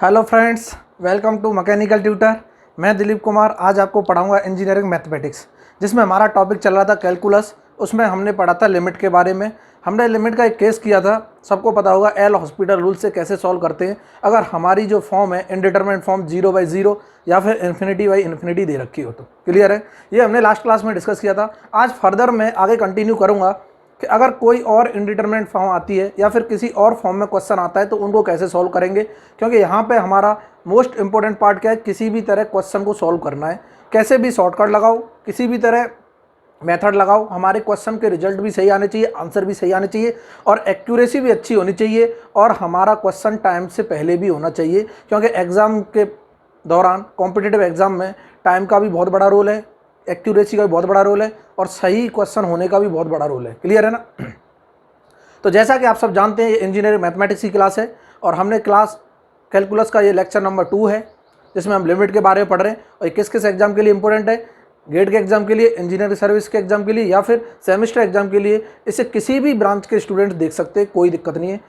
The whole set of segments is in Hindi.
Hello friends, welcome to mechanical tutor. मैं दिलीप कुमार आज आपको पढ़ाऊंगा इंजीनियरिंग मैथमेटिक्स, जिसमें हमारा टॉपिक चल रहा था कैलकुलस। उसमें हमने पढ़ा था लिमिट के बारे में। हमने लिमिट का एक केस किया था, सबको पता होगा एल हॉस्पिटल रूल से कैसे सॉल्व करते हैं अगर हमारी जो फॉर्म है इनडिटरमिनेट फॉर्म 0/0 या फिर इन्फिनिटी/इन्फिनिटी दे रखी हो तो। क्लियर है, ये हमने लास्ट क्लास में डिस्कस किया था। आज फर्दर मैं आगे कंटिन्यू करूँगा कि अगर कोई और इंडिटरमिनेट फॉर्म आती है या फिर किसी और फॉर्म में क्वेश्चन आता है तो उनको कैसे सॉल्व करेंगे, क्योंकि यहाँ पे हमारा मोस्ट इंपॉर्टेंट पार्ट क्या है, किसी भी तरह क्वेश्चन को सॉल्व करना है। कैसे भी शॉर्टकट लगाओ, किसी भी तरह मेथड लगाओ, हमारे क्वेश्चन के रिजल्ट भी सही आने चाहिए, आंसर भी सही आने चाहिए और एक्यूरेसी भी अच्छी होनी चाहिए और हमारा क्वेश्चन टाइम से पहले भी होना चाहिए, क्योंकि एग्ज़ाम के दौरान कॉम्पिटिटिव एग्ज़ाम में टाइम का भी बहुत बड़ा रोल है, एक्यूरेसी का भी बहुत बड़ा रोल है और सही क्वेश्चन होने का भी बहुत बड़ा रोल है। क्लियर है ना। तो जैसा कि आप सब जानते हैं ये इंजीनियरिंग मैथमेटिक्स की क्लास है और हमने क्लास कैलकुलस का ये लेक्चर नंबर 2 है, जिसमें हम लिमिट के बारे में पढ़ रहे हैं। और किस किस एग्जाम के लिए इंपॉर्टेंट है, गेट के एग्जाम के लिए, इंजीनियरिंग सर्विस के एग्जाम के लिए या फिर सेमेस्टर एग्जाम के लिए। इसे किसी भी ब्रांच के स्टूडेंट्स देख सकते हैं, कोई दिक्कत नहीं है।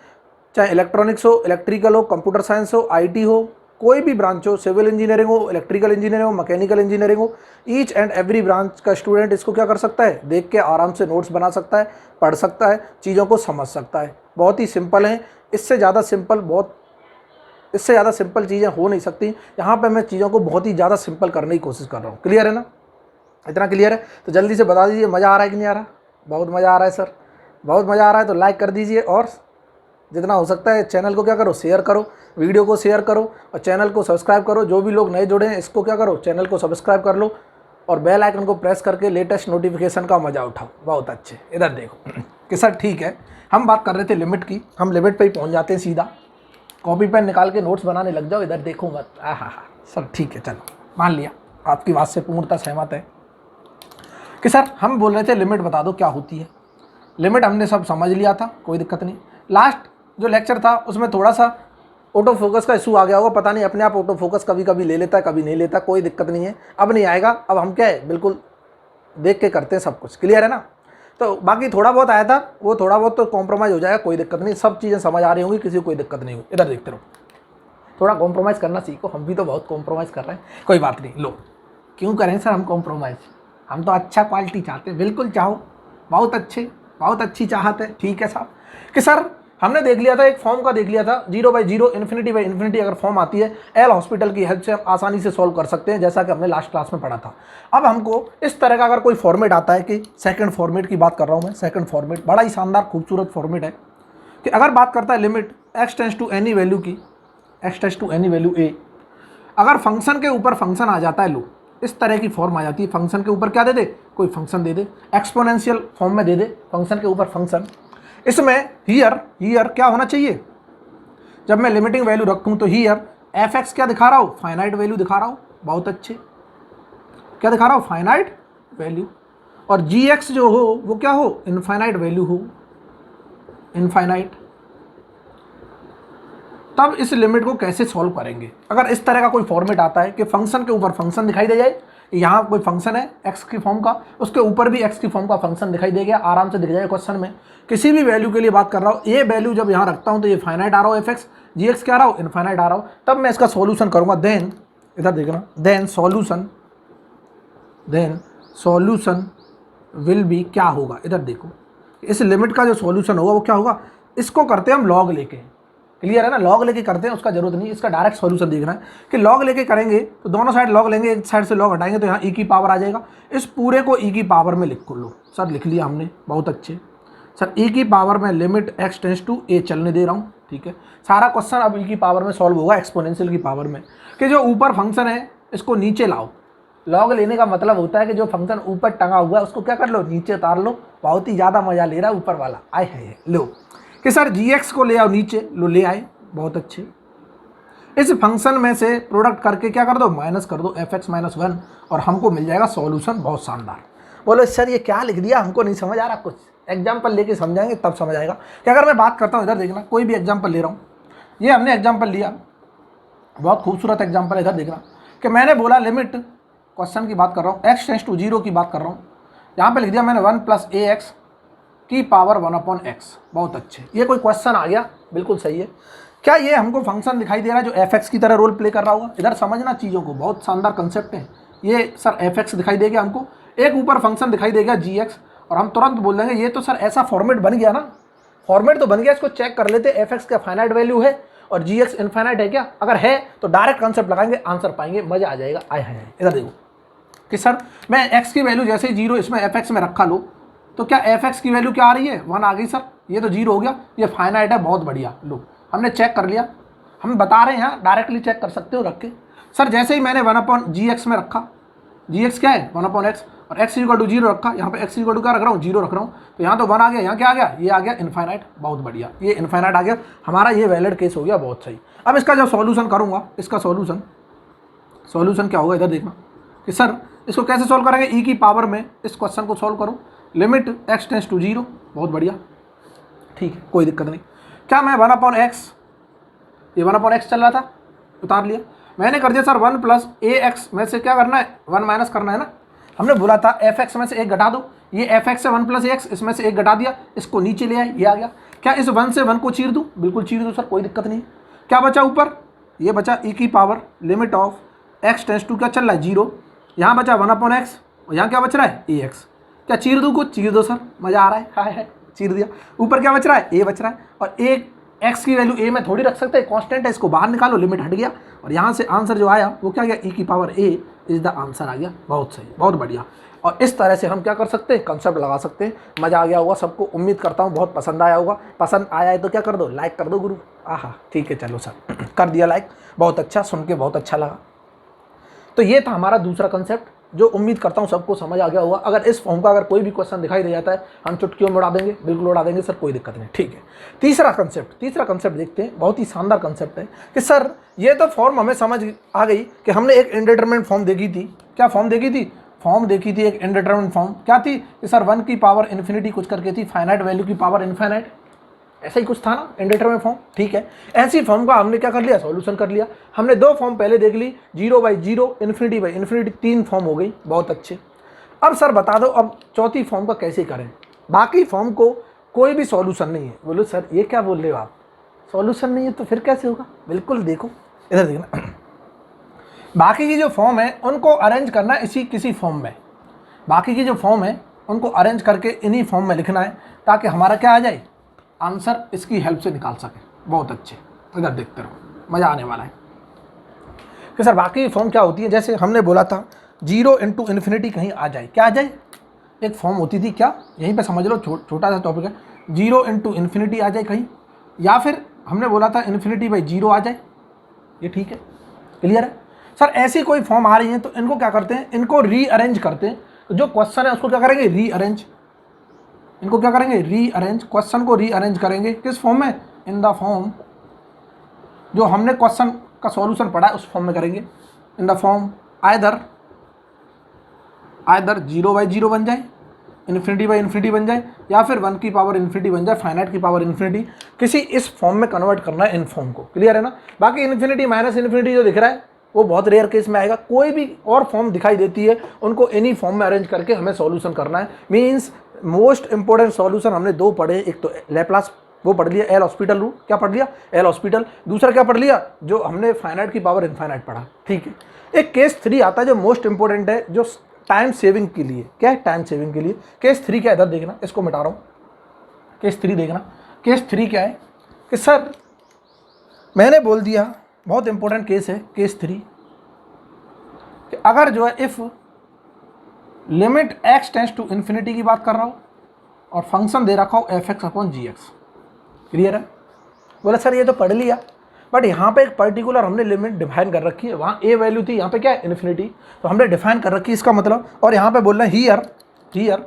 चाहे इलेक्ट्रॉनिक्स हो, इलेक्ट्रिकल हो, कंप्यूटर साइंस हो, IT हो, कोई भी ब्रांच हो, सिविल इंजीनियरिंग हो, इलेक्ट्रिकल इंजीनियरिंग हो, मैकेनिकल इंजीनियरिंग हो, ईच एंड एवरी ब्रांच का स्टूडेंट इसको क्या कर सकता है, देख के आराम से नोट्स बना सकता है, पढ़ सकता है, चीज़ों को समझ सकता है। बहुत ही सिंपल है, इससे ज़्यादा सिंपल चीज़ें हो नहीं सकती। यहाँ पे मैं चीज़ों को बहुत ही ज़्यादा सिंपल करने की कोशिश कर रहा हूँ। क्लियर है ना, इतना क्लियर है तो जल्दी से बता दीजिए मज़ा आ रहा है कि नहीं आ रहा। बहुत मज़ा आ रहा है सर, बहुत मज़ा आ रहा है तो लाइक कर दीजिए और जितना हो सकता है चैनल को क्या करो, शेयर करो, वीडियो को शेयर करो और चैनल को सब्सक्राइब करो। जो भी लोग नए जुड़े हैं इसको क्या करो, चैनल को सब्सक्राइब कर लो और बेल आइकन को प्रेस करके लेटेस्ट नोटिफिकेशन का मजा उठाओ। बहुत अच्छे, इधर देखो कि सर ठीक है, हम बात कर रहे थे लिमिट की, हम लिमिट पे ही पहुंच जाते हैं सीधा। कॉपी पेन निकाल के नोट्स बनाने लग जाओ, इधर देखो मत। हाँ सर ठीक है, चलो मान लिया आपकी बात से पूर्णतः सहमत है कि सर हम बोल रहे थे लिमिट बता दो क्या होती है। लिमिट हमने सब समझ लिया था, कोई दिक्कत नहीं। लास्ट जो लेक्चर था उसमें थोड़ा सा ऑटो फोकस का इशू आ गया होगा, पता नहीं, अपने आप ऑटो फोकस कभी कभी ले लेता है, कभी नहीं लेता, कोई दिक्कत नहीं है, अब नहीं आएगा। अब हम क्या है, बिल्कुल देख के करते हैं सब कुछ। क्लियर है ना। तो बाकी थोड़ा बहुत आया था, वो थोड़ा बहुत तो कॉम्प्रोमाइज़ हो जाएगा, कोई दिक्कत नहीं, सब चीज़ें समझ आ रही होंगी, किसी को कोई दिक्कत नहीं होगी। इधर देखते रहो, थोड़ा कॉम्प्रोमाइज़ करना सीखो, हम भी तो बहुत कॉम्प्रोमाइज़ कर रहे हैं, कोई बात नहीं। लो, क्यों करें सर हम कॉम्प्रोमाइज़, हम तो अच्छा क्वालिटी चाहते हैं, बिल्कुल चाहो, बहुत अच्छी चाहत है। ठीक है साहब कि सर हमने देख लिया था, एक फॉर्म का देख लिया था 0/0 इन्फिनिटी अगर फॉर्म आती है एल हॉस्पिटल की हेल्प से हम आसानी से सॉल्व कर सकते हैं, जैसा कि हमने लास्ट क्लास में पढ़ा था। अब हमको इस तरह का अगर कोई फॉर्मेट आता है, कि सेकंड फॉर्मेट की बात कर रहा हूं मैं, सेकंड फॉर्मेट बड़ा ही शानदार खूबसूरत फॉर्मेट है कि अगर बात करता है limit x tends to any value की, x tends to any value a, अगर फंक्शन के ऊपर फंक्शन आ जाता है, लो इस तरह की फॉर्म आ जाती है, फंक्शन के ऊपर क्या दे दे, कोई फंक्शन दे दे, एक्सपोनेंशियल फॉर्म में दे दे, फंक्शन के ऊपर फंक्शन। इसमें हियर क्या होना चाहिए, जब मैं लिमिटिंग वैल्यू रखूं तो हियर f(x) क्या दिखा रहा हूं, फाइनाइट वैल्यू दिखा रहा हूं। बहुत अच्छे, क्या दिखा रहा हूं, फाइनाइट वैल्यू। और gx जो हो वो क्या हो, इनफाइनाइट वैल्यू हो, इनफाइनाइट। तब इस लिमिट को कैसे सॉल्व करेंगे, अगर इस तरह का कोई फॉर्मेट आता है कि फंक्शन के ऊपर फंक्शन दिखाई दे जाए, यहाँ कोई फंक्शन है x की फॉर्म का, उसके ऊपर भी x की फॉर्म का फंक्शन दिखाई दे गया, आराम से दिख जाएगा क्वेश्चन में। किसी भी वैल्यू के लिए बात कर रहा हूँ, ये वैल्यू जब यहाँ रखता हूँ तो ये फाइनाइट आ रहा हो f(x), gx क्या आ रहा हो, इनफाइनाइट आ रहा हो, तब मैं इसका सॉल्यूशन करूँगा। देन इधर देखना, देन सॉल्यूशन विल बी क्या होगा, इधर देखो, इस लिमिट का जो सॉल्यूशन होगा वो क्या होगा, इसको करते हैं हम लॉग लेके। क्लियर है ना, लॉग लेके करते हैं, उसका जरूरत नहीं, इसका डायरेक्ट सॉल्यूशन देखना है कि लॉग लेके करेंगे तो दोनों साइड लॉग लेंगे, एक साइड से लॉग हटाएंगे तो यहाँ e की पावर आ जाएगा। इस पूरे को e की पावर में लिख लो। सर लिख लिया हमने, बहुत अच्छे सर, e की पावर में limit x tends to a चलने दे रहा हूँ। ठीक है, सारा क्वेश्चन अब e की पावर में सॉल्व होगा, एक्सपोनेंशियल की पावर में, कि जो ऊपर फंक्शन है इसको नीचे लाओ। लॉग लेने का मतलब होता है कि जो फंक्शन ऊपर टंगा हुआ है उसको क्या कर लो, नीचे उतार लो। बहुत ही ज़्यादा मजा ले रहा है ऊपर वाला, आए है लो कि सर gx को ले आओ नीचे, लो ले आए, बहुत अच्छे। इस फंक्शन में से प्रोडक्ट करके क्या कर दो, माइनस कर दो f(x - 1) और हमको मिल जाएगा सॉल्यूशन। बहुत शानदार। बोलो सर ये क्या लिख दिया, हमको नहीं समझ आ रहा, कुछ एग्जाम्पल लेके समझाएंगे तब समझ आएगा। कि अगर मैं बात करता हूँ, इधर देखना, कोई भी एग्जाम्पल ले रहा हूँ, ये हमने एग्जाम्पल लिया, बहुत खूबसूरत एग्जाम्पल, इधर देखना कि मैंने बोला लिमिट, क्वेश्चन की बात कर रहा हूँ, x टेंड्स टू 0 की बात कर रहा हूँ, यहाँ पे लिख दिया मैंने 1 + ax की पावर 1/x। बहुत अच्छे, ये कोई क्वेश्चन आ गया, बिल्कुल सही है। क्या ये हमको फंक्शन दिखाई दे रहा है जो एफ एक्स की तरह रोल प्ले कर रहा होगा? इधर समझना चीज़ों को, बहुत शानदार कंसेप्ट है ये। सर एफ एक्स दिखाई देगा हमको, एक ऊपर फंक्शन दिखाई देगा जी एक्स, और हम तुरंत बोल देंगे ये तो सर ऐसा फॉर्मेट बन गया ना, फॉर्मेट तो बन गया, इसको चेक कर लेते एफ एक्स का फाइनाइट वैल्यू है और जी एक्स इनफाइनाइट है क्या? अगर है तो डायरेक्ट कंसेप्ट लगाएंगे, आंसर पाएंगे, मजा आ जाएगा। आए हैं इधर देखो कि सर मैं एक्स की वैल्यू जैसे ही 0 इसमें एफ एक्स में रखा लो, तो क्या एफ एक्स की वैल्यू क्या आ रही है? 1 आ गई सर, ये तो 0 हो गया, ये फाइनाइट है, बहुत बढ़िया। लो हमने चेक कर लिया, हम बता रहे हैं यहाँ, डायरेक्टली चेक कर सकते हो रख के। सर जैसे ही मैंने 1/g(x) में रखा, जी क्या है 1/x, और x = 0 रखा, यहाँ पे x = क्या रख रहा हूँ? 0 रख रहा हूँ, तो यहाँ तो 1 आ गया, यहाँ क्या आ गया? ये आ गया इनफाइनाइट, बहुत बढ़िया, ये इनफाइनाइट आ गया हमारा, ये वैलिड केस हो गया, बहुत सही। अब इसका जब सॉल्यूशन करूँगा, इसका सॉल्यूशन क्या होगा? इधर देखना कि सर इसको कैसे सॉल्व करेंगे। ई की पावर में इस क्वेश्चन को सॉल्व करो, लिमिट x टेंड्स टू 0, बहुत बढ़िया, ठीक है, कोई दिक्कत नहीं। क्या मैं 1/x, ये 1/x चल रहा था, उतार लिया, मैंने कर दिया सर 1 + ax में से क्या करना है? 1 माइनस करना है ना। हमने बोला था fx में से 1 घटा दो, ये fx से 1 + ax, इसमें से 1 घटा दिया, इसको नीचे ले आए, ये आ गया। क्या इस 1 से 1 को चीर दूँ? बिल्कुल चीर दो सर, कोई दिक्कत नहीं। क्या बचा ऊपर? ये बचा ई की power limit of x tends to क्या चल रहा है? 0। यहाँ बचा 1/x, और यहाँ क्या बच रहा है? ax। क्या चीर दूँ? कुछ चीर दो सर, मज़ा आ रहा है, हाय चीर दिया। ऊपर क्या बच रहा है? a बच रहा है, और एक x की वैल्यू a में थोड़ी रख सकते हैं, कांस्टेंट है, इसको बाहर निकालो, लिमिट हट गया, और यहाँ से आंसर जो आया वो क्या गया? e की power a is the answer आ गया, बहुत सही, बहुत बढ़िया। और इस तरह से हम क्या कर सकते हैं? कंसेप्ट लगा सकते हैं। मज़ा आ गया होगा सबको, उम्मीद करता हूँ बहुत पसंद आया होगा। पसंद आया है तो क्या कर दो? लाइक कर दो गुरु। आहा ठीक है, चलो सर कर दिया लाइक, बहुत अच्छा, सुन के बहुत अच्छा लगा। तो ये था हमारा दूसरा कंसेप्ट, जो उम्मीद करता हूँ सबको समझ आ गया होगा। अगर इस फॉर्म का अगर कोई भी क्वेश्चन दिखाई दे जाता है, हम चुटकियों में उड़ा देंगे, बिल्कुल उड़ा देंगे सर, कोई दिक्कत नहीं, ठीक है। तीसरा कंसेप्ट देखते हैं, बहुत ही शानदार कंसेप्ट है कि सर ये तो फॉर्म हमें समझ आ गई कि हमने एक इनडिटरमिनेट फॉर्म देखी थी। क्या फॉर्म देखी थी? फॉर्म देखी थी एक इनडिटरमिनेट फॉर्म, क्या थी कि सर 1 की पावर इन्फिनिटी कुछ करके थी, फाइनाइट वैल्यू की पावर इनफाइनाइट, ऐसा ही कुछ था ना इनडिटरमिनेट फॉर्म, ठीक है। ऐसी फॉर्म का हमने क्या कर लिया? सॉल्यूशन कर लिया। हमने 2 फॉर्म पहले देख ली, 0/0, इन्फिनिटी/इन्फिनिटी, 3 फॉर्म हो गई, बहुत अच्छे। अब सर बता दो अब चौथी फॉर्म का कैसे करें? बाकी फॉर्म को कोई भी सॉल्यूशन नहीं है। बोलो सर ये क्या बोल रहे हो आप, सॉल्यूशन नहीं है तो फिर कैसे होगा? बिल्कुल देखो, इधर देखना, बाकी की जो फॉर्म है उनको अरेंज करना है इसी किसी फॉर्म में, बाकी की जो फॉर्म है उनको अरेंज करके इन्हीं फॉर्म में लिखना है, ताकि हमारा क्या आ जाए? आंसर इसकी हेल्प से निकाल सके। बहुत अच्छे, इधर देखते रहो, मज़ा आने वाला है कि सर बाकी फॉर्म क्या होती है। जैसे हमने बोला था 0 × इन्फिनिटी कहीं आ जाए, क्या आ जाए? एक फॉर्म होती थी, क्या यहीं पे समझ लो, छोटा सा टॉपिक है, 0 × इन्फिनिटी आ जाए कहीं, या फिर हमने बोला था इन्फिनिटी/0 आ जाए, ये ठीक है, क्लियर है। सर ऐसी कोई फॉर्म आ रही है तो इनको क्या करते हैं? इनको रीअरेंज करते हैं। तो जो क्वेश्चन है उसको क्या करेंगे? रीअरेंज। इनको क्या करेंगे? रीअरेंज। क्वेश्चन को रीअरेंज करेंगे किस फॉर्म में? इन द फॉर्म जो हमने क्वेश्चन का सॉल्यूशन पढ़ा है उस फॉर्म में करेंगे। इन द फॉर्म आइदर 0/0 बन जाए, इन्फिनिटी/इन्फिनिटी बन जाए, या फिर 1 की पावर इन्फिनिटी बन जाए, फाइनाइट की पावर इन्फिनिटी, किसी इस फॉर्म में कन्वर्ट करना है इन फॉर्म को, क्लियर है ना। बाकी इन्फिनिटी/इन्फिनिटी जो दिख रहा है वो बहुत रेयर केस में आएगा। कोई भी और फॉर्म दिखाई देती है उनको इन्हीं फॉर्म में अरेंज करके हमें सॉल्यूशन करना है। मीन्स मोस्ट इंपॉर्टेंट सॉल्यूशन हमने 2 पढ़े, एक तो लैप्लास वो पढ़ लिया, एल हॉस्पिटल रूल, क्या पढ़ लिया? L hospital. दूसरा क्या पढ़ लिया? जो हमने फाइनाइट की पावर इनफाइनाइट पढ़ा, ठीक है। एक केस 3 आता है जो मोस्ट इंपॉर्टेंट है, जो टाइम सेविंग के लिए, क्या है? टाइम सेविंग के लिए। केस 3 क्या, इधर देखना, इसको मिटा रहा हूँ, केस 3 देखना। केस 3 क्या है कि सर मैंने बोल दिया, बहुत इंपॉर्टेंट केस है केस 3, कि अगर जो है if limit x tends to infinity की बात कर रहा हूँ और फंक्शन दे रखा हो f(x/g)। क्लियर है? बोले सर ये तो पढ़ लिया, बट यहाँ पे एक पर्टिकुलर हमने लिमिट डिफाइन कर रखी है, वहाँ a वैल्यू थी, यहाँ पे क्या है? इन्फिनिटी, तो हमने डिफाइन कर रखी है, इसका मतलब। और यहाँ पे बोल रहे हैं here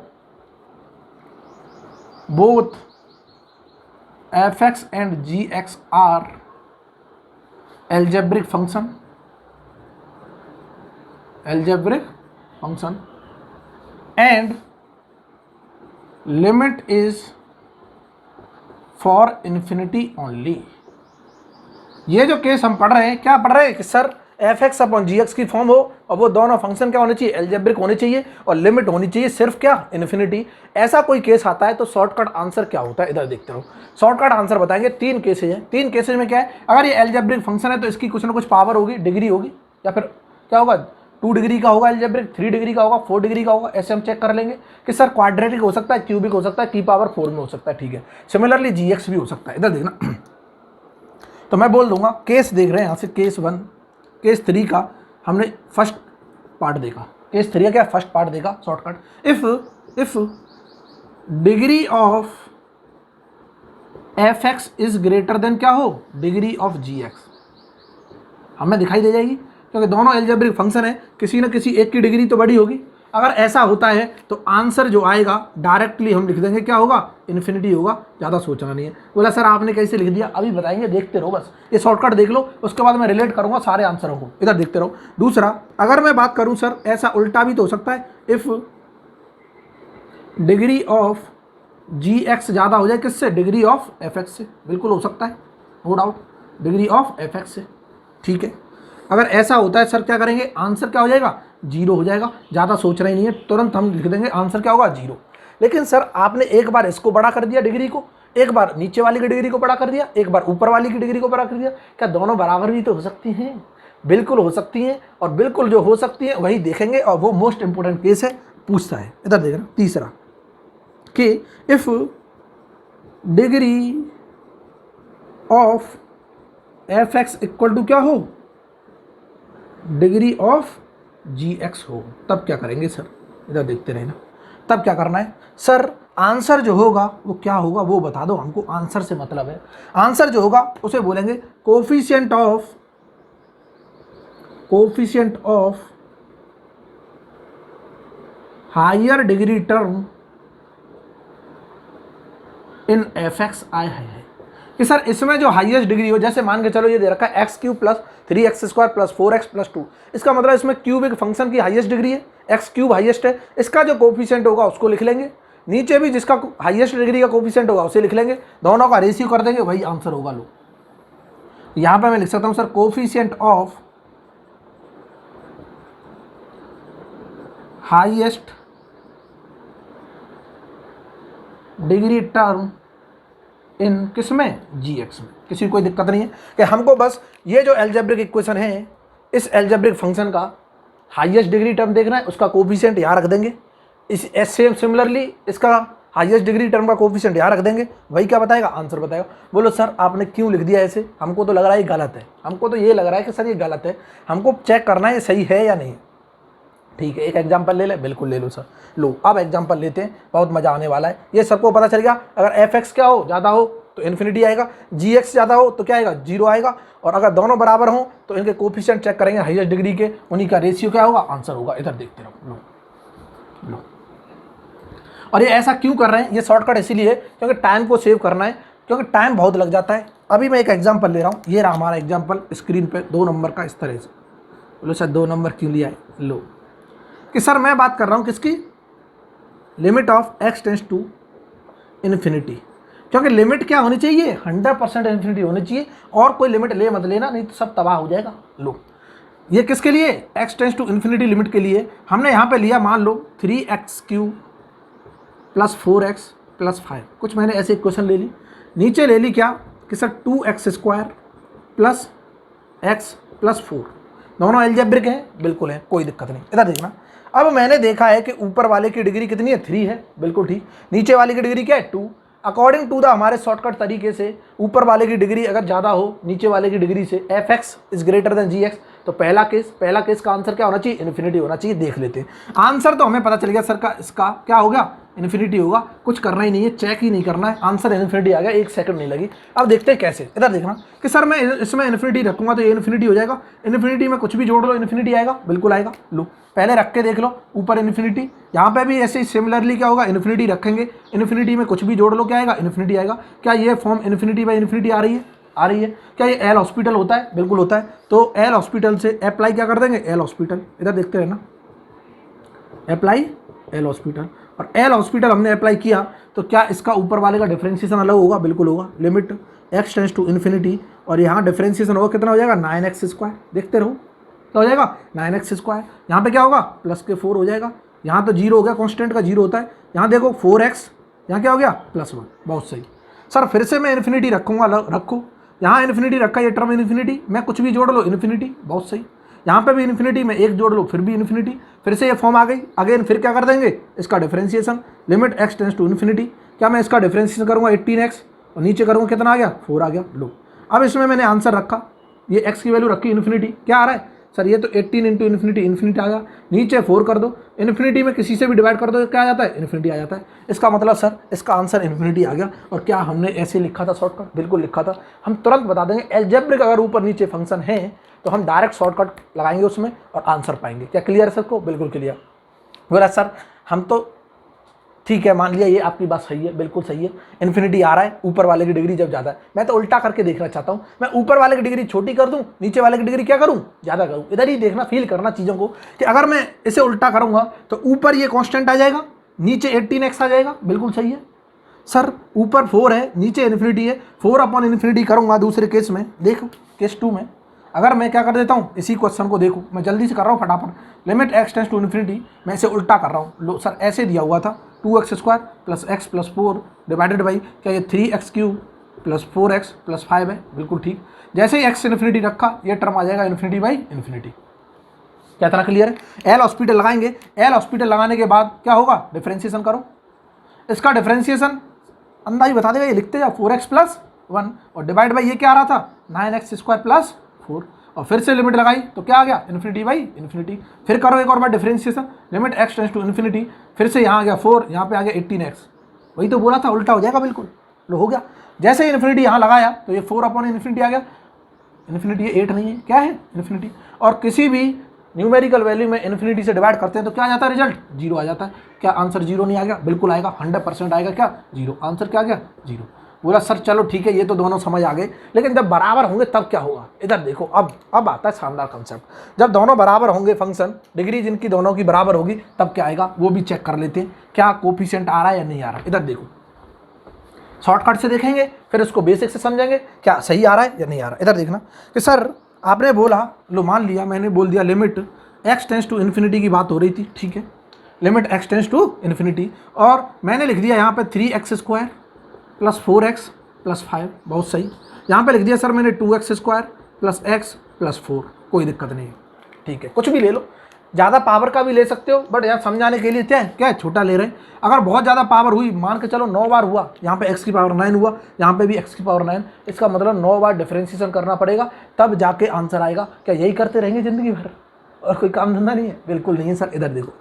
both f(x) and g(x) are algebraic function and limit is for infinity only। ये जो केस हम पढ़ रहे हैं, क्या पढ़ रहे हैं कि सर एफ एक्स अपॉन जी एक्स की फॉर्म हो और वो दोनों फंक्शन क्या होने चाहिए, एल्जेब्रिक होने चाहिए और लिमिट होनी चाहिए सिर्फ क्या, इन्फिनिटी। ऐसा कोई केस आता है तो शॉर्टकट आंसर क्या होता है, इधर देखते रहो। शॉर्टकट आंसर बताएंगे, 3 केसेज हैं। 3 केसेज में क्या है, अगर ये एल्जेब्रिक फंक्शन है तो इसकी कुछ ना कुछ पावर होगी, डिग्री होगी, या फिर क्या होगा 2 डिग्री का होगा एल्जेब्रिक, 3 डिग्री का होगा, 4 डिग्री का होगा। ऐसे हम चेक कर लेंगे कि सर क्वाड्रेटिक हो सकता है, क्यूबिक हो सकता है, की पावर 4 में हो सकता है, ठीक है। सिमिलरली जी एक्स भी हो सकता है, इधर देखना। तो मैं बोल दूंगा केस देख रहे हैं यहाँ से, केस 1 केस 3 का हमने फर्स्ट पार्ट देखा, केस 3 का क्या फर्स्ट पार्ट देखा shortcut. If degree of f x is greater then क्या हो, डिग्री ऑफ जी एक्स, हमें दिखाई दे जाएगी क्योंकि दोनों एल्जेब्रिक फंक्शन है, किसी न किसी एक की डिग्री तो बड़ी होगी। अगर ऐसा होता है तो आंसर जो आएगा डायरेक्टली हम लिख देंगे क्या होगा, इन्फिनिटी होगा, ज़्यादा सोचना नहीं है। बोला सर आपने कैसे लिख दिया, अभी बताएंगे, देखते रहो बस, ये शॉर्टकट देख लो, उसके बाद मैं रिलेट करूंगा सारे आंसरों को, इधर देखते रहो। दूसरा, अगर मैं बात करूं सर ऐसा उल्टा भी तो हो सकता है, if degree of g x ज़्यादा हो जाए किससे, डिग्री ऑफ एफ एक्स से, बिल्कुल हो सकता है, no doubt, degree of f x से, ठीक है। अगर ऐसा होता है सर क्या करेंगे, आंसर क्या हो जाएगा, 0 हो जाएगा, ज़्यादा सोचना ही नहीं है, तुरंत हम लिख देंगे आंसर क्या होगा, 0। लेकिन सर आपने एक बार इसको बड़ा कर दिया डिग्री को, एक बार नीचे वाली की डिग्री को बड़ा कर दिया, एक बार ऊपर वाली की डिग्री को बड़ा कर दिया, क्या दोनों बराबर भी तो हो सकती हैं, बिल्कुल हो सकती हैं, और बिल्कुल जो हो सकती है वही देखेंगे, और वो मोस्ट इंपॉर्टेंट केस है, पूछता है, इधर देखना। तीसरा कि if degree of f x equal to क्या हो, डिग्री ऑफ जी एक्स हो, तब क्या करेंगे सर, इधर देखते रहना। तब क्या करना है सर, आंसर जो होगा वो क्या होगा वो बता दो हमको, आंसर से मतलब है। आंसर जो होगा उसे बोलेंगे coefficient of higher degree term in f x आई है कि सर इसमें जो हाईएस्ट डिग्री हो, जैसे मान के चलो ये दे रखा है x cube plus 3x² plus 4x plus 2, इसका मतलब इसमें क्यूब एक फंक्शन की हाईएस्ट डिग्री है, एक्स क्यूब हाईएस्ट है, इसका जो कोफिशिएंट होगा उसको लिख लेंगे, नीचे भी जिसका हाईएस्ट डिग्री का कोफिशिएंट होगा उसे लिख लेंगे, दोनों का रेशियो कर देंगे, वही आंसर होगा। लो यहाँ पे मैं लिख सकता हूँ sir coefficient of highest degree term इन किसमें, जी एक्स में। किसी कोई दिक्कत नहीं है कि हमको बस ये जो एल्जेब्रिक इक्वेशन है, इस एल्जेब्रिक फंक्शन का हाईएस्ट डिग्री टर्म देखना है, उसका कोफिशिएंट यहाँ रख देंगे, इस सेम सिमिलरली इसका हाईएस्ट डिग्री टर्म का कोफिशिएंट यहाँ रख देंगे, वही क्या बताएगा, आंसर बताएगा। बोलो सर आपने क्यों लिख दिया ऐसे, हमको तो लग रहा है ये गलत है, हमको तो ये लग रहा है कि सर ये गलत है, हमको चेक करना है ये सही है या नहीं। ठीक है, एक एग्जांपल ले ले, बिल्कुल ले लो सर। लो अब एग्जांपल लेते हैं, बहुत मज़ा आने वाला है, ये सबको पता चल गया। अगर एफ एक्स क्या हो, ज़्यादा हो तो इन्फिनिटी आएगा, जी एक्स ज़्यादा हो तो क्या आएगा, 0 आएगा, और अगर दोनों बराबर हो तो इनके कोफिशिएंट चेक करेंगे हाईएस्ट डिग्री के, उन्हीं का रेशियो क्या होगा, आंसर होगा। इधर देखते रहो, लो। और ये ऐसा क्यों कर रहे हैं, ये शॉर्टकट इसीलिए क्योंकि टाइम को सेव करना है, क्योंकि टाइम बहुत लग जाता है। अभी मैं एक एग्जाम्पल ले रहा हूँ, ये रहा हमारा एग्जाम्पल स्क्रीन पर, 2 नंबर का इस तरह से। बोलो सर 2 नंबर क्यों लिया है, लो कि सर मैं बात कर रहा हूँ किसकी, limit of x tends to infinity, क्योंकि लिमिट क्या होनी चाहिए, 100% इन्फिनिटी होनी चाहिए, और कोई लिमिट ले मत लेना, नहीं तो सब तबाह हो जाएगा। लो ये किसके लिए, x tends to infinity limit के लिए हमने यहाँ पे लिया, मान लो 3x³ प्लस 4x प्लस 5, कुछ मैंने ऐसे इक्वेशन ले ली, नीचे ले ली क्या कि sir 2x² plus x plus 4, दोनों एल्जेब्रिक हैं, बिल्कुल है, कोई दिक्कत नहीं। इधर देखना, अब मैंने देखा है कि ऊपर वाले की डिग्री कितनी है, 3 है, बिल्कुल ठीक, नीचे वाले की डिग्री क्या है, 2। अकॉर्डिंग टू द हमारे शॉर्टकट तरीके से ऊपर वाले की डिग्री अगर ज़्यादा हो नीचे वाले की डिग्री से, f x is greater than g x, तो पहला केस का आंसर क्या होना चाहिए, इन्फिनिटी होना चाहिए। देख लेते हैं, आंसर तो हमें पता चल गया सर का, इसका क्या होगा, इन्फिनिटी होगा, कुछ करना ही नहीं है, चेक ही नहीं करना है, आंसर इन्फिनिटी आ गया, 1 सेकंड नहीं लगी। अब देखते हैं कैसे, इधर देखना कि सर मैं इसमें इन्फिनिटी रखूंगा तो ये इन्फिनिटी हो जाएगा, इन्फिनिटी में कुछ भी जोड़ लो इन्फिनिटी आएगा, बिल्कुल आएगा। लो पहले रख के देख लो, ऊपर इन्फिनिटी, यहाँ पे भी ऐसे ही सिमिलरली क्या होगा, इन्फिनिटी रखेंगे, इन्फिनिटी में कुछ भी जोड़ लो क्या आएगा, इन्फिनिटी आएगा। क्या ये फॉर्म इन्फिनिटी बाई इन्फिनिटी आ रही है, आ रही है। क्या ये एल हॉस्पिटल होता है, बिल्कुल होता है। तो एल हॉस्पिटल से अप्लाई क्या कर देंगे, एल हॉस्पिटल, इधर देखते रहना, अप्लाई एल हॉस्पिटल, और एल हॉस्पिटल हमने अप्लाई किया तो क्या इसका ऊपर वाले का डिफरेंशिएशन अलग होगा, बिल्कुल होगा, limit x tends to infinity, और यहाँ डिफरेंशिएशन होगा कितना हो जाएगा, 9x², देखते रहो क्या हो जाएगा 9x²। यहाँ पे क्या होगा प्लस के 4 हो जाएगा, यहाँ तो 0 हो गया, कॉन्स्टेंट का 0 होता है। यहाँ देखो 4x, यहाँ क्या हो गया +1। बहुत सही सर, फिर से मैं इन्फिनिटी रखूँगा, रखो यहाँ इन्फिनिटी रखा, ये टर्म इन्फिनिटी, मैं कुछ भी जोड़ लो इन्फिनिटी। बहुत सही, यहाँ पे भी इन्फिनिटी में एक जोड़ लो फिर भी इन्फिनिटी, फिर से ये फॉर्म आ गई। अगेन फिर क्या कर देंगे, इसका differentiation, limit x tends to infinity. क्या मैं इसका डिफरेंशिएशन करूँगा 18x और नीचे करूँगा कितना आ गया 4 आ गया। लो अब इसमें मैंने आंसर रखा, ये x की वैल्यू रखी इन्फिनिटी, क्या आ रहा है सर, ये तो 18 इंटू इन्फिनिटी, इन्फिनिटी आ गया, नीचे 4 कर दो, इन्फिनिटी में किसी से भी डिवाइड कर दो क्या आ जाता है इन्फिनिटी आ जाता है। इसका मतलब सर इसका आंसर इन्फिनिटी आ गया। और क्या हमने ऐसे लिखा था शॉर्टकट, बिल्कुल लिखा था, हम तुरंत बता देंगे। अलजेब्रिक अगर ऊपर नीचे फंक्शन है तो हम डायरेक्ट शॉर्टकट लगाएंगे उसमें और आंसर पाएंगे। क्या क्लियर है सबको, बिल्कुल क्लियर। बोला सर हम तो ठीक है, मान लिया ये आपकी बात सही है, बिल्कुल सही है, इन्फिनिटी आ रहा है ऊपर वाले की डिग्री जब ज़्यादा है। मैं तो उल्टा करके देखना चाहता हूँ, मैं ऊपर वाले की डिग्री छोटी कर दूँ, नीचे वाले की डिग्री क्या करूँ ज़्यादा करूँ। इधर ही देखना, फील करना चीज़ों को कि अगर मैं इसे उल्टा करूँगा तो ऊपर ये कांस्टेंट आ जाएगा, नीचे 18x आ जाएगा। बिल्कुल सही है सर, ऊपर 4 है नीचे इन्फिनिटी है, 4/∞ करूँगा दूसरे केस में। देखो केस 2 में अगर मैं क्या कर देता हूँ, इसी क्वेश्चन को देखो, मैं जल्दी से कर रहा हूँ फटाफट, limit x tends to infinity, मैं इसे उल्टा कर रहा हूँ। लो सर ऐसे दिया हुआ था 2x² + x + 4 डिवाइडेड बाई क्या ये 3x³ + 4x + 5 है। बिल्कुल ठीक, जैसे ही x इन्फिनिटी रखा ये टर्म आ जाएगा ∞/∞। क्या तरह क्लियर है। एल हॉस्पिटल लगाएंगे, एल हॉस्पिटल लगाने के बाद क्या होगा, डिफरेंशिएशन करो, इसका डिफरेंशिएशन अंदाज बता देगा, ये लिखते जाओ 4x + 1 और डिवाइड बाई ये क्या आ रहा था 9x² + 4 और फिर से लिमिट लगाई तो क्या आ गया ∞/∞। फिर करो एक और बार differentiation, limit x tends to infinity, फिर से यहाँ आ गया 4, यहाँ पे आ गया 18x, वही तो बोला था उल्टा हो जाएगा बिल्कुल। लो हो गया, जैसे ही इन्फिनिटी यहाँ लगाया तो ये 4/∞ आ गया, इन्फिनिटी 8 नहीं है, क्या है इन्फिनिटी। और किसी भी न्यूमेरिकल वैल्यू में इन्फिनिटी से डिवाइड करते हैं तो क्या आ जाता है रिजल्ट 0 आ जाता है। क्या आंसर 0 नहीं आ गया, बिल्कुल आएगा, 100% आएगा। क्या 0, आंसर क्या आ गया 0। बोला सर चलो ठीक है, ये तो दोनों समझ आ गए, लेकिन जब बराबर होंगे तब क्या होगा। इधर देखो, अब आता है शानदार कंसेप्ट। जब दोनों बराबर होंगे फंक्शन, डिग्री जिनकी दोनों की बराबर होगी तब क्या आएगा वो भी चेक कर लेते हैं, क्या कोफिशिएंट आ रहा है या नहीं आ रहा। इधर देखो, शॉर्टकट से देखेंगे फिर उसको बेसिक से समझेंगे क्या सही आ रहा है या नहीं आ रहा। इधर देखना कि सर आपने बोला, लो मान लिया मैंने बोल दिया limit x tends to infinity की बात हो रही थी, ठीक है, limit x tends to infinity, और मैंने लिख दिया यहाँ पे 3x² + 4x + 5। बहुत सही, यहाँ पे लिख दिया सर मैंने 2x² + x + 4, कोई दिक्कत नहीं है, ठीक है, कुछ भी ले लो, ज़्यादा पावर का भी ले सकते हो, बट यहाँ समझाने के लिए क्या है छोटा ले रहे हैं। अगर बहुत ज़्यादा पावर हुई, मान के चलो 9 बार हुआ, यहाँ पे x की पावर 9 हुआ, यहाँ पे भी x की पावर 9, इसका मतलब 9 बार डिफरेंशिएशन करना पड़ेगा तब जाके आंसर आएगा। क्या यही करते रहेंगे ज़िंदगी भर और कोई काम धंधा नहीं है, बिल्कुल नहीं है सर। इधर देखो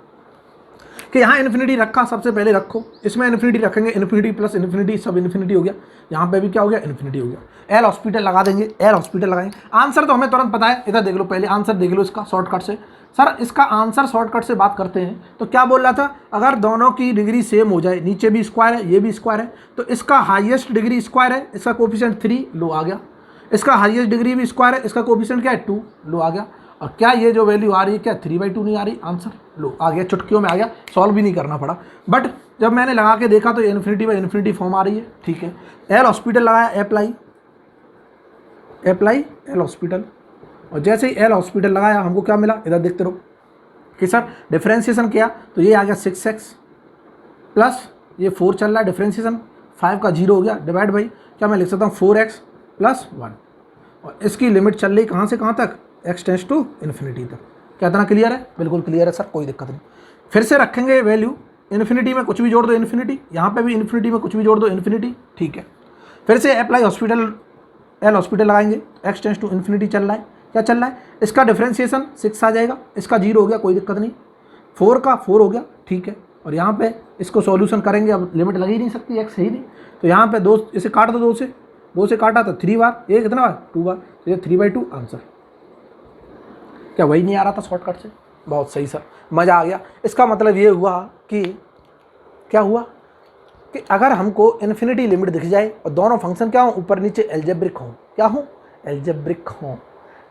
कि यहाँ इन्फिनिटी रखा, सबसे पहले रखो, इसमें इन्फिनिटी रखेंगे, इन्फिनिटी प्लस इन्फिनिटी सब इन्फिनिटी हो गया, यहाँ पे भी क्या हो गया इन्फिनिटी हो गया। एल हॉस्पिटल लगा देंगे, एल हॉस्पिटल लगाएंगे, आंसर तो हमें तुरंत पता है। इधर देख लो, पहले आंसर देख लो इसका शॉर्टकट से। सर इसका आंसर शॉर्टकट से बात करते हैं तो क्या बोल रहा था, अगर दोनों की डिग्री सेम हो जाए, नीचे भी स्क्वायर है ये भी स्क्वायर है, तो इसका हाईएस्ट डिग्री स्क्वायर है, इसका कोफिशिएंट 3, लो आ गया, इसका हाईएस्ट डिग्री भी स्क्वायर है, इसका कोफिशिएंट क्या है 2, लो आ गया। और क्या ये जो वैल्यू आ रही है क्या 3/2 नहीं आ रही, आंसर लो आ गया, चुटकियों में आ गया, सॉल्व भी नहीं करना पड़ा। बट जब मैंने लगा के देखा तो इन्फिनिटी फॉर्म आ रही है, ठीक है। एल हॉस्पिटल लगाया, अप्लाई एल हॉस्पिटल, और जैसे ही एल हॉस्पिटल लगाया हमको क्या मिला, इधर देखते रहो कि सर डिफरेंशिएशन किया तो ये आ गया 6x प्लस ये 4 चल रहा है, डिफरेंशिएशन 5 का 0 हो गया, डिवाइड बाई क्या मैं लिख सकता हूँ 4x + 1, और इसकी लिमिट चल रही कहाँ से कहाँ तक, x टेंस टू इन्फिनिटी तक। क्या इतना क्लियर है, बिल्कुल क्लियर है सर, कोई दिक्कत नहीं। फिर से रखेंगे वैल्यू, इन्फिनिटी में कुछ भी जोड़ दो इन्फिनिटी, यहाँ पे भी इन्फिनिटी में कुछ भी जोड़ दो इन्फिनिटी, ठीक है। फिर से अप्लाई हॉस्पिटल, एल हॉस्पिटल लगाएंगे, x टेंस टू इन्फिनिटी चल रहा है, क्या चल रहा है, इसका डिफरेंशिएशन 6 आ जाएगा, इसका 0 हो गया, कोई दिक्कत नहीं, 4 का 4 हो गया, ठीक है। और यहाँ पे इसको सॉल्यूशन करेंगे, अब लिमिट लग ही नहीं सकती, x है ही नहीं, तो यहाँ पे 2 इसे काट दो, 2 से काटा तो 3 बार, ये कितना बार 2 बार, तो ये 3/2 आंसर। क्या वही नहीं आ रहा था शॉर्टकट से, बहुत सही सर, मज़ा आ गया। इसका मतलब ये हुआ कि क्या हुआ कि अगर हमको इन्फिनिटी लिमिट दिख जाए और दोनों फंक्शन क्या हों, ऊपर नीचे एल्जेब्रिक हों, क्या हों एल्जेब्रिक हों,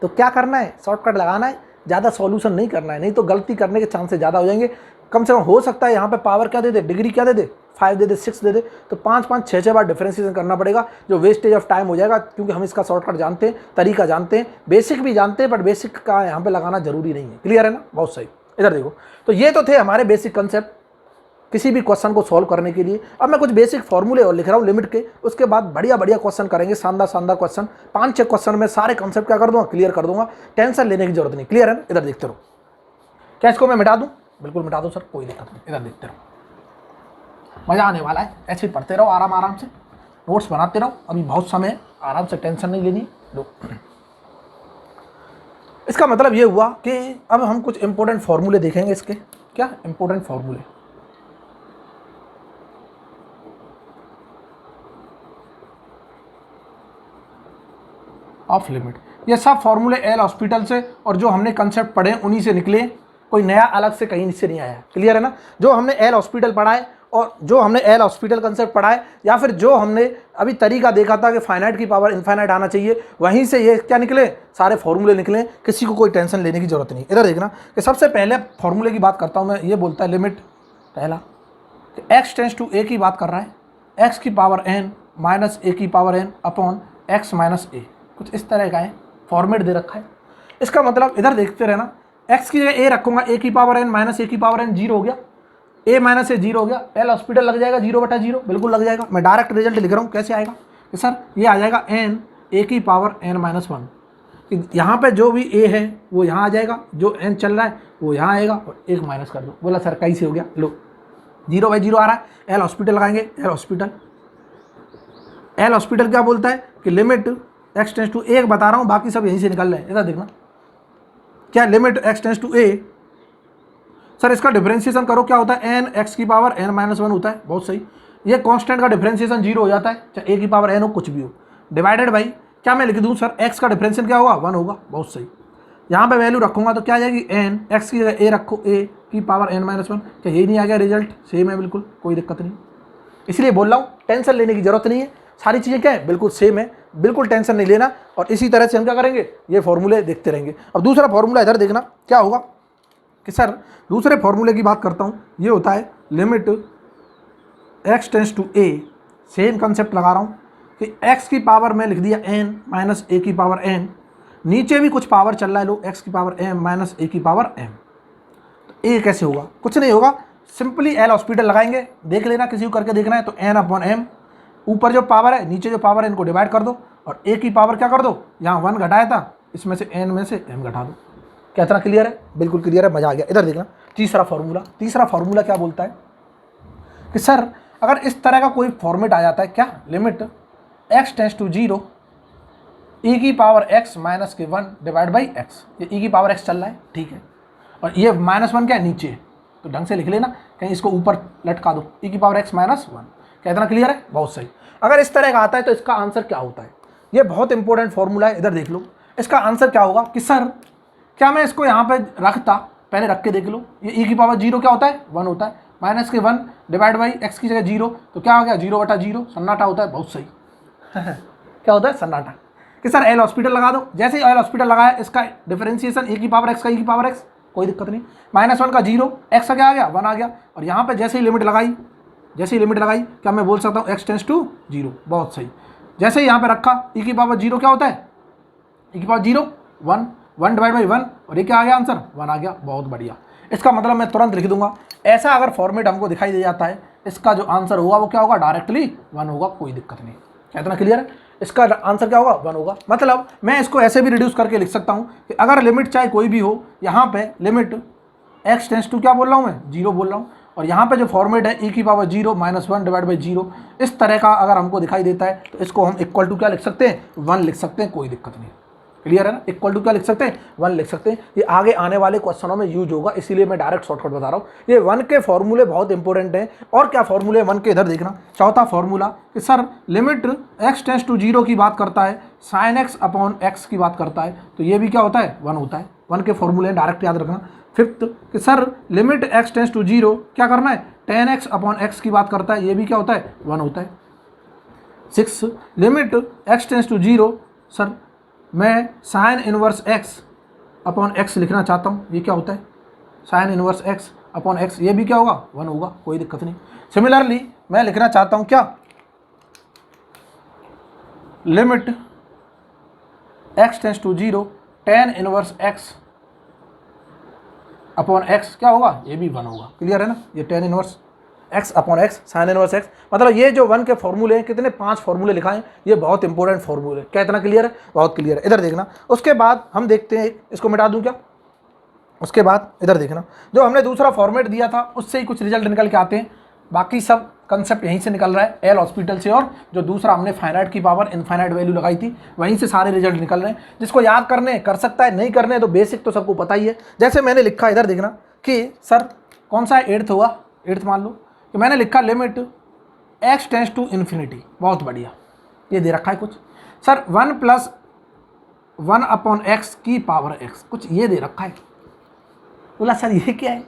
तो क्या करना है, शॉर्टकट लगाना है, ज़्यादा सॉल्यूशन नहीं करना है, नहीं तो गलती करने के चांसेस ज़्यादा हो जाएंगे। कम से कम हो सकता है यहाँ पे पावर क्या दे दे, डिग्री क्या दे दे, 5 दे दे, 6 दे दे, तो 5 6 बार डिफरेंशिएशन करना पड़ेगा, जो वेस्टेज ऑफ टाइम हो जाएगा, क्योंकि हम इसका शॉर्टकट जानते हैं, तरीका जानते हैं, बेसिक भी जानते हैं, बट बेसिक का यहाँ पे लगाना जरूरी नहीं है। क्लियर है ना, बहुत सही। इधर देखो, तो ये तो थे हमारे बेसिक कंसेप्ट किसी भी क्वेश्चन को सॉल्व करने के लिए। अब मैं कुछ बेसिक फॉर्मूले और लिख रहा हूँ लिमिट के, उसके बाद बढ़िया बढ़िया क्वेश्चन करेंगे, शानदार शानदार क्वेश्चन, 5 6 क्वेश्चन में सारे कंसेप्ट क्या कर दूंगा, क्लियर कर दूंगा, टेंशन लेने की जरूरत नहीं। क्लियर है ना, इधर देखते रहो। क्या इसको मैं मिटा दूं? बिल्कुल मिटा दो सर, कोई दिक्कत नहीं, इधर देखते रहो, मजा आने वाला है, ऐसे ही पढ़ते रहो आराम आराम से, नोट्स बनाते रहो, अभी बहुत समय है, आराम से, टेंशन नहीं लेनी। लो, इसका मतलब ये हुआ कि अब हम कुछ इंपॉर्टेंट फॉर्मूले देखेंगे इसके। क्या इंपॉर्टेंट फॉर्मूले? ऑफ लिमिट, ये सब फॉर्मूले एल हॉस्पिटल से और जो हमने कंसेप्ट पढ़े उन्हीं से निकले, कोई नया अलग से कहीं से नहीं आया। क्लियर है ना, जो हमने एल हॉस्पिटल पढ़ा है और जो हमने एल हॉस्पिटल कंसेप्ट पढ़ा है, या फिर जो हमने अभी तरीका देखा था कि फाइनाइट की पावर इनफाइनाइट आना चाहिए, वहीं से ये क्या निकले, सारे फॉर्मूले निकले, किसी को कोई टेंशन लेने की जरूरत नहीं। इधर देखना कि सबसे पहले फॉर्मूले की बात करता हूँ मैं, ये बोलता है लिमिट, पहला एक्स टेंस टू ए की बात कर रहा है, एक्स की पावर एन माइनस ए की power n upon x minus a, कुछ इस तरह का है, फॉर्मेट दे रखा है। इसका मतलब इधर देखते रहना, x की जगह a रखूंगा, a की पावर n माइनस a की पावर n, 0 हो गया, a माइनस a 0 हो गया, एल हॉस्पिटल लग जाएगा 0/0, बिल्कुल लग जाएगा। मैं डायरेक्ट रिजल्ट लिख रहा हूँ, कैसे आएगा कि सर ये आ जाएगा n a की पावर n माइनस 1, यहाँ पे जो भी a है वो यहाँ आ जाएगा, जो n चल रहा है वो यहाँ आएगा, और 1 माइनस कर दो। बोला सर कैसे हो गया, लो 0/0 आ रहा है, एल हॉस्पिटल लगाएंगे, एल हॉस्पिटल क्या बोलता है कि लिमिट एक्स टेंस टू ए, बता रहा हूँ, बाकी सब यहीं से निकल रहे हैं। इधर देखना, क्या limit x tends to a, sir इसका डिफरेंशिएशन करो, क्या होता है, एन एक्स की पावर एन माइनस 1 होता है, बहुत सही। ये कांस्टेंट का डिफरेंशिएशन 0 हो जाता है, चाहे ए की पावर एन हो, कुछ भी हो, डिवाइडेड बाई, क्या मैं लिख दूँ सर, एक्स का डिफरेंशिएशन क्या होगा, 1 होगा, बहुत सही। यहाँ पे वैल्यू रखूंगा तो क्या आ जाएगी, एन, एक्स की जगह ए रखो, ए की पावर एन माइनस 1, क्या यही नहीं आ गया रिजल्ट, सेम है बिल्कुल, कोई दिक्कत नहीं। इसलिए बोल रहा हूँ टेंशन लेने की जरूरत नहीं है, सारी चीज़ें क्या है, बिल्कुल सेम है, बिल्कुल टेंशन नहीं लेना। और इसी तरह से हम क्या करेंगे, ये फॉर्मूले देखते रहेंगे। अब दूसरा फॉर्मूला इधर देखना, क्या होगा कि सर दूसरे फॉर्मूले की बात करता हूँ, ये होता है limit x tends to a, same concept लगा रहा हूँ कि एक्स की पावर में लिख दिया एन माइनस ए की पावर एन, नीचे भी कुछ पावर चल रहा है, लो एक्स की पावर एम माइनस ए की पावर एम, तो ए कैसे होगा, कुछ नहीं होगा, सिंपली एल हॉस्पिटल लगाएंगे, देख लेना किसी को करके देखना है, तो एन अपॉन एम, ऊपर जो पावर है नीचे जो पावर है इनको डिवाइड कर दो, और ए की पावर क्या कर दो, यहाँ 1 घटाया था, इसमें से एन में से एम घटा दो। क्या इतना क्लियर है, बिल्कुल क्लियर है, मजा आ गया। इधर देखना तीसरा फार्मूला क्या बोलता है कि सर अगर इस तरह का कोई फॉर्मेट आ जाता है, क्या limit x tends to 0 e की पावर x माइनस के 1 डिवाइड बाई एक्स, ये e की पावर x चल रहा है, ठीक है, और ये -1 क्या है, नीचे है, तो ढंग से लिख लेना, कहीं इसको ऊपर लटका दो, e की पावर x माइनस 1। क्या इतना क्लियर है, बहुत सही। अगर इस तरह का आता है तो इसका आंसर क्या होता है, ये बहुत इंपॉर्टेंट फॉर्मूला है, इधर देख लो, इसका आंसर क्या होगा कि सर क्या मैं इसको यहाँ पे रखता, पहले रख के देख लो, ये e की पावर 0 क्या होता है, 1 होता है, माइनस के 1 डिवाइड बाई एक्स की जगह 0, तो क्या हो गया 0/0, सन्नाटा होता है, बहुत सही। क्या होता है, सन्नाटा। कि सर एल हॉस्पिटल लगा दो, जैसे ही एल हॉस्पिटल लगाया, इसका डिफरेंशिएशन ए की पावर एक्स का e की पावर एक्स, कोई दिक्कत नहीं, -1 का 0, एक्स का क्या आ गया 1 आ गया, और यहाँ पे जैसे ही लिमिट लगाई, क्या मैं बोल सकता हूँ एक्स टेंस टू 0, बहुत सही। जैसे ही यहाँ पे रखा, e की पावर 0 क्या होता है, e की पावर 0 1 डिवाइड बाई 1, और ये क्या आ गया आंसर, 1 आ गया, बहुत बढ़िया। इसका मतलब मैं तुरंत लिख दूंगा, ऐसा अगर फॉर्मेट हमको दिखाई दे जाता है, इसका जो आंसर होगा वो क्या होगा, डायरेक्टली 1 होगा, कोई दिक्कत नहीं। क्या इतना क्लियर है, इसका आंसर क्या होगा, 1 होगा। मतलब मैं इसको ऐसे भी रिड्यूस करके लिख सकता हूँ कि अगर लिमिट चाहे कोई भी हो, यहाँ पे लिमिट एक्स टेंस टू क्या बोल रहा हूँ मैं, 0 बोल रहा हूँ, और यहाँ पे जो फॉर्मेट है e की पावर 0 -1 डिवाइड बाई 0, इस तरह का अगर हमको दिखाई देता है, तो इसको हम इक्वल टू क्या लिख सकते हैं, 1 लिख सकते हैं, कोई दिक्कत नहीं। क्लियर है ना, इक्वल टू क्या लिख सकते हैं, 1 लिख सकते हैं। ये आगे आने वाले क्वेश्चनों में यूज होगा, इसीलिए मैं डायरेक्ट शॉर्टकट बता रहा हूँ। ये 1 के फॉर्मूले बहुत इंपॉर्टेंट हैं। और क्या फॉर्मूले 1 के, इधर देखना, चौथा फॉर्मूला कि sir limit x tends to 0 की बात करता है, sin x अपॉन x की बात करता है, तो ये भी क्या होता है, 1 होता है। 1 के फॉर्मूले डायरेक्ट याद रखना। फिफ्थ कि sir limit x tends to 0 क्या करना है, tan x अपॉन x की बात करता है, ये भी क्या होता है, 1 होता है। 6 limit x tends to 0, sir मैं sine inverse x upon x लिखना चाहता हूँ, ये क्या होता है, sine inverse x upon x, ये भी क्या होगा 1 होगा, कोई दिक्कत नहीं। सिमिलरली मैं लिखना चाहता हूँ क्या, limit x tends to 0 tan inverse x upon x क्या होगा, ये भी 1 होगा। क्लियर है ना, ये tan inverse x upon x sign inverse x, मतलब ये जो 1 के फॉर्मूले हैं, कितने 5 फॉर्मूले लिखाएं, ये बहुत इंपॉर्टेंट फॉर्मूले। क्या इतना क्लियर है, बहुत क्लियर है। इधर देखना, उसके बाद हम देखते हैं, इसको मिटा दूं क्या, उसके बाद इधर देखना, जो हमने दूसरा फॉर्मेट दिया था उससे ही कुछ रिजल्ट निकल के आते हैं। बाकी सब कंसेप्ट यहीं से निकल रहा है, एल हॉस्पिटल से, और जो दूसरा हमने फाइनाइट की पावर इनफाइनाइट वैल्यू लगाई थी वहीं से सारे रिजल्ट निकल रहे हैं। जिसको याद करने कर सकता है, नहीं करने तो बेसिक तो सबको पता ही है। जैसे मैंने लिखा इधर देखना कि सर कौन सा 8th होगा, 8th मान लो कि मैंने लिखा limit x tends to infinity, बहुत बढ़िया, ये दे रखा है कुछ सर 1 + 1 अपॉन x की पावर x, कुछ ये दे रखा है। बोला सर ये क्या है,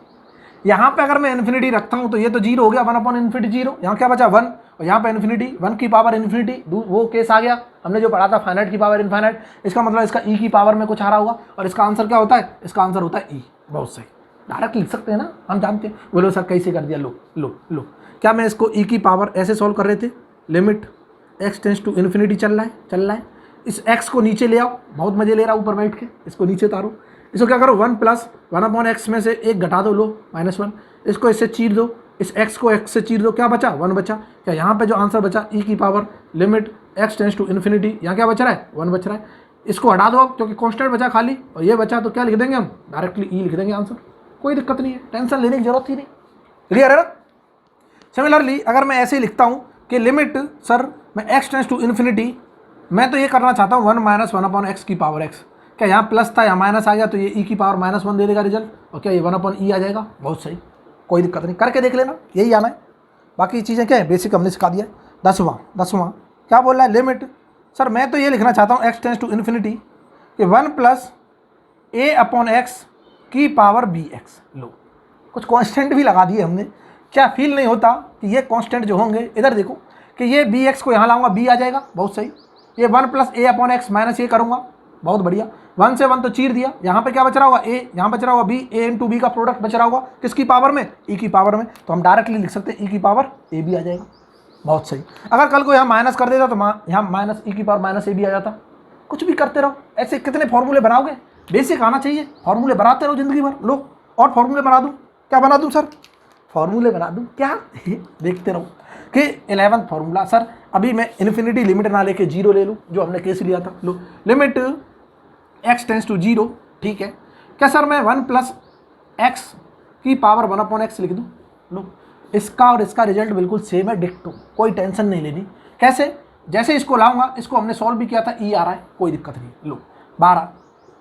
यहाँ पे अगर मैं इन्फिनिटी रखता हूँ तो ये तो 0 हो गया, 1 अपॉन इन्फिनिटी 0, यहाँ क्या बचा 1, और यहाँ पे इन्फिनिटी 1 की पावर इन्फिनिटी, वो केस आ गया हमने जो पढ़ा था फाइनाइट की पावर इनफाइनाइट। इसका मतलब इसका e की पावर में कुछ आ रहा होगा, और इसका आंसर क्या होता है, इसका आंसर होता है e। बहुत सही, डायरेक्ट लिख सकते हैं ना, हम जानते हैं। बोलो सर कैसे कर दिया, लो लो लो, क्या मैं इसको e की पावर ऐसे सॉल्व कर रहे थे, limit x tends to infinity चल रहा है, इस x को नीचे ले आओ, बहुत मजे ले रहा हूँ ऊपर बैठ के, इसको नीचे उतारो, इसको क्या करो 1 + 1 अपॉन x में से एक घटा दो, लो -1, इसको इससे चीर दो, इस x को x से चीर दो, क्या बचा 1 बचा। क्या यहाँ पे जो आंसर बचा e की power limit x tends to infinity, यहाँ क्या बच रहा है 1 बच रहा है, इसको हटा दो अब क्योंकि कॉन्स्टेंट बचा खाली, और ये बचा तो क्या लिख देंगे हम, डायरेक्टली e लिख देंगे आंसर, कोई दिक्कत नहीं है, टेंशन लेने की जरूरत ही नहीं। क्लियर है ना। सिमिलरली अगर मैं ऐसे ही लिखता हूँ कि लिमिट सर मैं x टेंस टू इन्फिनिटी, मैं तो ये करना चाहता हूँ 1 - 1 अपॉन x की पावर x, क्या यहाँ प्लस था यहाँ माइनस आ गया तो ये e की पावर -1 दे देगा रिजल्ट, और क्या ये 1 अपॉन e आ जाएगा। बहुत सही, कोई दिक्कत नहीं, करके देख लेना, यही आना है। बाकी चीज़ें क्या है, बेसिक हमने सिखा दिया। 10वां क्या बोल रहा है, लिमिट सर मैं तो ये लिखना चाहता हूँ x टेंस टू इन्फिनिटी कि 1 + a अपॉन x की पावर bx। लो कुछ कांस्टेंट भी लगा दिए हमने, क्या फील नहीं होता कि ये कांस्टेंट जो होंगे, इधर देखो कि ये bx को यहाँ लाऊंगा b आ जाएगा। बहुत सही, ये 1 + a upon x minus a करूँगा, बहुत बढ़िया, 1 से 1 तो चीर दिया, यहाँ पे क्या बच रहा होगा a, यहाँ बच रहा होगा b, a × b का प्रोडक्ट बच रहा होगा किसकी पावर में, e की पावर में, तो हम डायरेक्टली लिख सकते हैं e की पावर a भी आ जाएगा। बहुत सही, अगर कल को यहाँ माइनस कर देता तो यहाँ माइनस e की पावर -a भी आ जाता। कुछ भी करते रहो, ऐसे कितने फॉर्मूले बनाओगे, बेसिक आना चाहिए, फॉर्मूले बनाते रहो जिंदगी भर। लो और फॉर्मूले बना दूँ, क्या बना दूँ सर, फॉर्मूले बना दूँ क्या देखते रहो कि 11वां फॉर्मूला सर, अभी मैं इन्फिनिटी लिमिट ना लेके 0 ले लूँ जो हमने केस लिया था। लो लिमिट x टेंस टू 0, ठीक है, क्या सर मैं 1 + x की पावर 1 अपॉन x लिख दूँ। लो इसका और इसका रिजल्ट बिल्कुल सेम है, डिक्टो, कोई टेंशन नहीं लेनी। कैसे, जैसे इसको लाऊंगा, इसको हमने सॉल्व भी किया था, e आ रहा है, कोई दिक्कत नहीं। लो 12,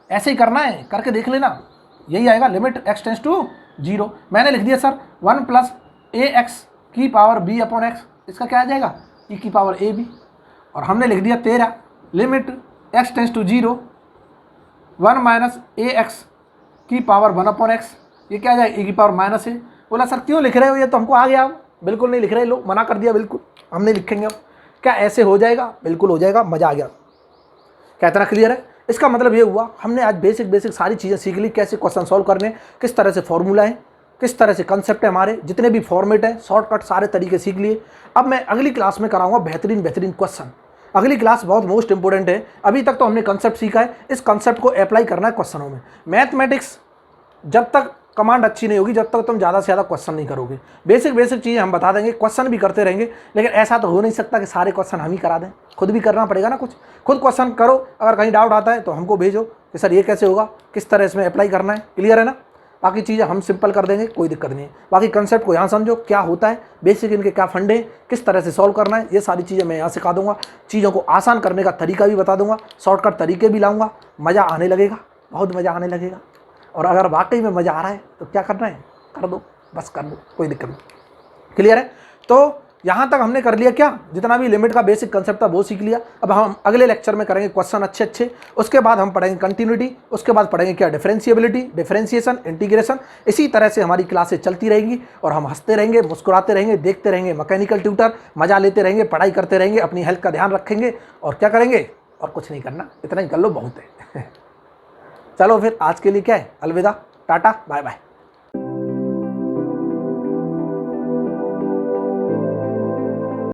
ऐसे ही करना है, करके देख लेना, यही आएगा लिमिट x टेंस टू 0। मैंने लिख दिया सर 1 + ax की पावर b अपॉन x, इसका क्या आ जाएगा e की पावर a b, और हमने लिख दिया 13 limit x tends to 0 1 - ax की पावर 1 अपॉन x, ये क्या आ जाएगा e की पावर -a। बोला सर क्यों लिख रहे हो, ये तो हमको आ गया, अब बिल्कुल नहीं लिख रहे, लो मना कर दिया, बिल्कुल हम नहीं लिखेंगे। अब क्या ऐसे हो जाएगा, बिल्कुल हो जाएगा, मज़ा आ गया। क्या इतना क्लियर है। इसका मतलब ये हुआ हमने आज बेसिक सारी चीज़ें सीख ली, कैसे क्वेश्चन सॉल्व करने, किस तरह से फॉर्मूला है, किस तरह से कंसेप्ट है, हमारे जितने भी फॉर्मेट है, शॉर्टकट सारे तरीके सीख लिए। अब मैं अगली क्लास में कराऊंगा बेहतरीन क्वेश्चन। अगली क्लास बहुत मोस्ट इंपॉर्टेंट है। अभी तक तो हमने कंसेप्ट सीखा है, इस कंसेप्ट को अप्लाई करना है क्वेश्चनों में। मैथमेटिक्स जब तक कमांड अच्छी नहीं होगी, जब तक तुम ज़्यादा से ज़्यादा क्वेश्चन नहीं करोगे। बेसिक चीज़ें हम बता देंगे, क्वेश्चन भी करते रहेंगे, लेकिन ऐसा तो हो नहीं सकता कि सारे क्वेश्चन हम ही करा दें, खुद भी करना पड़ेगा ना, कुछ खुद क्वेश्चन करो। अगर कहीं डाउट आता है तो हमको भेजो कि सर ये कैसे होगा, किस तरह इसमें अप्लाई करना है, क्लियर है ना। बाकी चीज़ें हम सिंपल कर देंगे, कोई दिक्कत नहीं है। बाकी कंसेप्ट को यहाँ समझो क्या होता है, बेसिक इनके क्या फंडे, किस तरह से सॉल्व करना है, ये सारी चीज़ें मैं यहाँ सिखा दूंगा। चीज़ों को आसान करने का तरीका भी बता दूंगा, शॉर्टकट तरीके भी लाऊंगा। मज़ा आने लगेगा, बहुत मज़ा आने लगेगा। और अगर वाकई में मज़ा आ रहा है तो क्या करना है, कर दो, बस कर दो, कोई दिक्कत नहीं। क्लियर है। तो यहाँ तक हमने कर लिया, क्या जितना भी लिमिट का बेसिक कंसेप्ट था वो सीख लिया। अब हम अगले लेक्चर में करेंगे क्वेश्चन अच्छे। उसके बाद हम पढ़ेंगे कंटिन्यूटी, उसके बाद पढ़ेंगे क्या डिफरेंशिएबिलिटी, डिफरेंशिएशन, इंटीग्रेशन। इसी तरह से हमारी क्लासेस चलती रहेंगी और हम हंसते रहेंगे, मुस्कुराते रहेंगे, देखते रहेंगे मैकेनिकल ट्यूटर, मजा लेते रहेंगे, पढ़ाई करते रहेंगे, अपनी हेल्थ का ध्यान रखेंगे और क्या करेंगे, और कुछ नहीं करना, इतना ही कर लो, बहुत है। चलो फिर आज के लिए क्या है, अलविदा, टाटा, बाय बाय।